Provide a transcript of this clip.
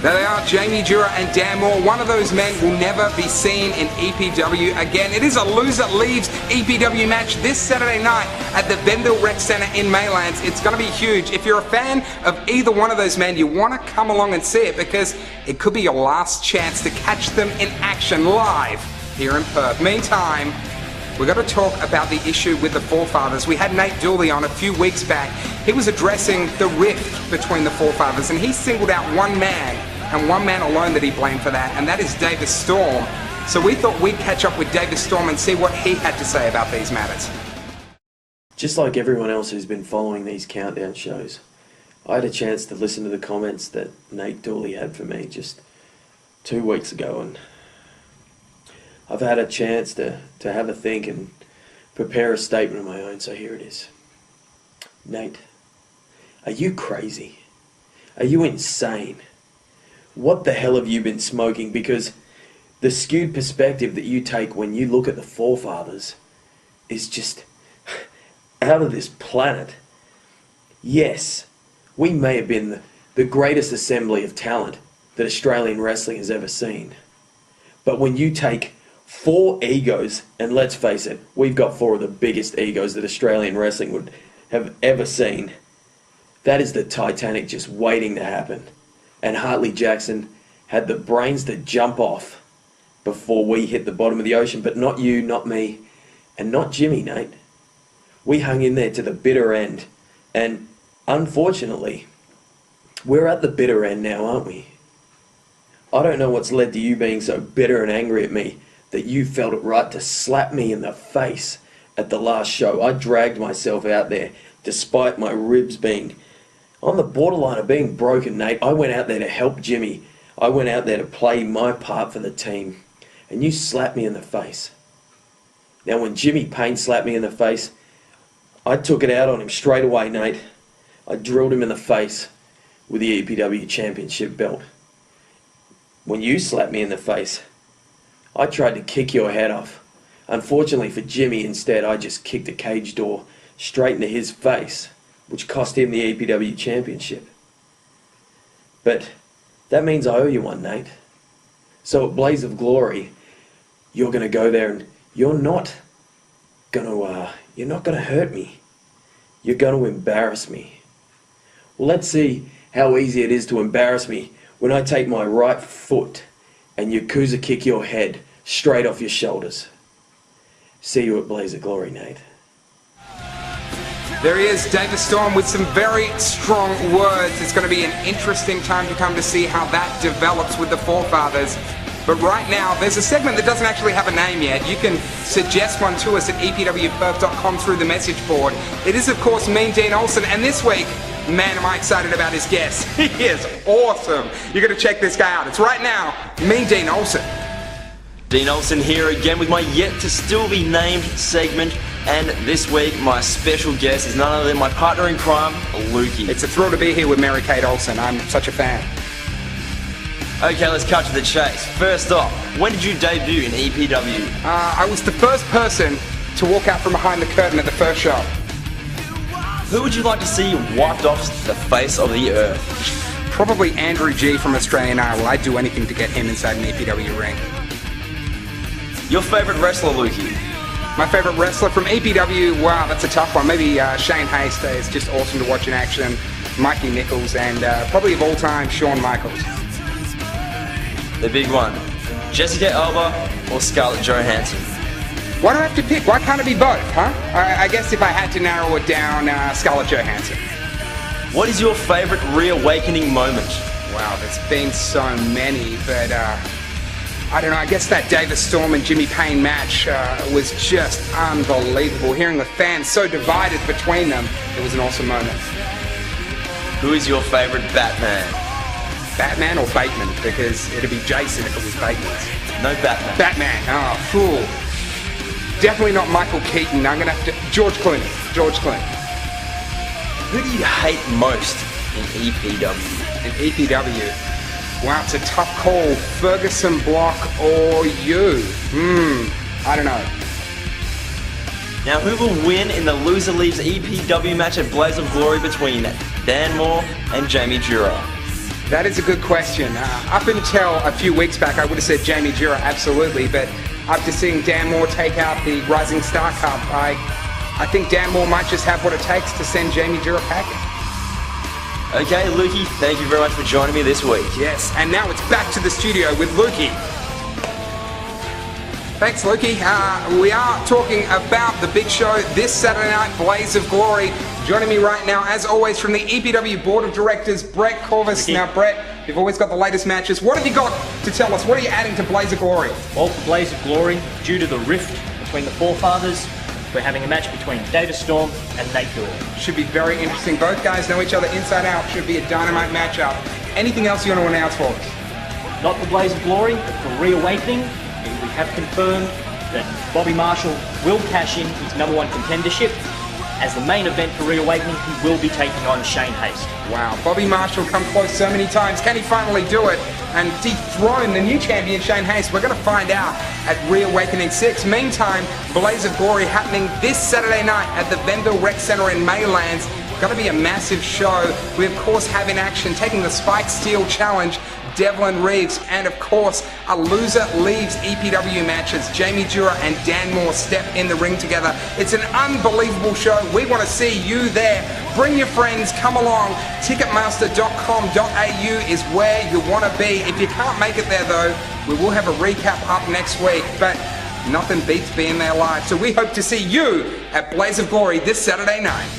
There they are, Jamie Jura and Dan Moore. One of those men will never be seen in EPW again. It is a loser leaves EPW match this Saturday night at the Benville Rec Centre in Maylands. It's going to be huge. If you're a fan of either one of those men, you want to come along and see it because it could be your last chance to catch them in action live here in Perth. Meantime, we've got to talk about the issue with the Forefathers. We had Nate Dooley on a few weeks back. He was addressing the rift between the Forefathers, and he singled out one man, and one man alone that he blamed for that, and that is Davis Storm. So we thought we'd catch up with Davis Storm and see what he had to say about these matters. Just like everyone else who's been following these countdown shows, I had a chance to listen to the comments that Nate Dooley had for me just 2 weeks ago, and I've had a chance to have a think and prepare a statement of my own, so here it is. Nate, are you crazy? Are you insane? What the hell have you been smoking? Because the skewed perspective that you take when you look at the Forefathers is just out of this planet. Yes, we may have been the greatest assembly of talent that Australian wrestling has ever seen. But when you take 4 egos, and let's face it, we've got 4 of the biggest egos that Australian wrestling would have ever seen. That is the Titanic just waiting to happen. And Hartley Jackson had the brains to jump off before we hit the bottom of the ocean. But not you, not me, and not Jimmy, Nate. We hung in there to the bitter end. And unfortunately, we're at the bitter end now, aren't we? I don't know what's led to you being so bitter and angry at me that you felt it right to slap me in the face at the last show. I dragged myself out there despite my ribs being on the borderline of being broken, Nate. I went out there to help Jimmy. I went out there to play my part for the team. And you slapped me in the face. Now when Jimmy Payne slapped me in the face, I took it out on him straight away, Nate. I drilled him in the face with the EPW Championship belt. When you slapped me in the face, I tried to kick your head off. Unfortunately for Jimmy, instead, I just kicked a cage door straight into his face, which cost him the EPW Championship. But that means I owe you one, Nate. So at Blaze of Glory, you're going to go there and you're not going to hurt me. You're going to embarrass me. Well, let's see how easy it is to embarrass me when I take my right foot and Yakuza kick your head straight off your shoulders. See you at Blaze of Glory, Nate. There he is, Davis Storm, with some very strong words. It's going to be an interesting time to come to see how that develops with the Forefathers. But right now, there's a segment that doesn't actually have a name yet. You can suggest one to us at epwperth.com through the message board. It is, of course, Mean Dean Olsen, and this week, man, am I excited about his guest. He is awesome. You're going to check this guy out. It's right now, Mean Dean Olsen. Dean Olsen here again with my yet-to-still-be-named segment, and this week my special guest is none other than my partner in crime, Lukey. It's a thrill to be here with Mary Kate Olsen. I'm such a fan. Okay, let's cut to the chase. First off, when did you debut in EPW? I was the first person to walk out from behind the curtain at the first show. Who would you like to see wiped off the face of the earth? Probably Andrew G from Australian Idol. I'd do anything to get him inside an EPW ring. Your favourite wrestler, Lukey? My favourite wrestler from EPW, wow, that's a tough one. Maybe Shane Haste is just awesome to watch in action. Mikey Nichols, and probably of all time, Shawn Michaels. The big one. Jessica Alba or Scarlett Johansson? Why do I have to pick? Why can't it be both, huh? I guess if I had to narrow it down, Scarlett Johansson. What is your favourite reawakening moment? Wow, there's been so many, but I don't know, I guess that Davis Storm and Jimmy Payne match was just unbelievable. Hearing the fans so divided between them, it was an awesome moment. Who is your favourite Batman? Batman or Bateman? Because it'd be Jason if it was Bateman's. No Batman. Batman, oh, fool. Definitely not Michael Keaton. I'm going to have to... George Clooney. George Clooney. Who do you hate most in EPW? In EPW? Wow, it's a tough call. Ferguson Block or you? I don't know. Now, who will win in the loser leaves EPW match at Blaze of Glory between Dan Moore and Jamie Jura? That is a good question. Up until a few weeks back, I would have said Jamie Jura, absolutely. But after seeing Dan Moore take out the Rising Star Cup, I think Dan Moore might just have what it takes to send Jamie Jura packing. Okay, Lukey, thank you very much for joining me this week. Yes, and now it's back to the studio with Lukey. Thanks, Lukey. We are talking about the big show this Saturday night, Blaze of Glory. Joining me right now, as always, from the EPW Board of Directors, Brett Corvus. Now, Brett, you've always got the latest matches. What have you got to tell us? What are you adding to Blaze of Glory? Well, for Blaze of Glory, due to the rift between the forefathers, we're having a match between David Storm and Nate Dooley. Should be very interesting. Both guys know each other inside out. Should be a dynamite matchup. Anything else you want to announce for us? Not for Blaze of Glory, but for Reawakening, we have confirmed that Bobby Marshall will cash in his #1 contendership. As the main event for Reawakening, he will be taking on Shane Haste. Wow, Bobby Marshall come close so many times. Can he finally do it and dethrone the new champion, Shane Haste? We're going to find out at Reawakening 6. Meantime, Blaze of Glory happening this Saturday night at the Benville Rec Centre in Maylands. Going to be a massive show. We, of course, have in action, taking the Spike Steel Challenge, Devlin Reeves, and of course, a loser leaves EPW match as Jamie Jura and Dan Moore step in the ring together. It's an unbelievable show. We want to see you there. Bring your friends, come along. Ticketmaster.com.au is where you want to be. If you can't make it there though, we will have a recap up next week, but nothing beats being there live. So we hope to see you at Blaze of Glory this Saturday night.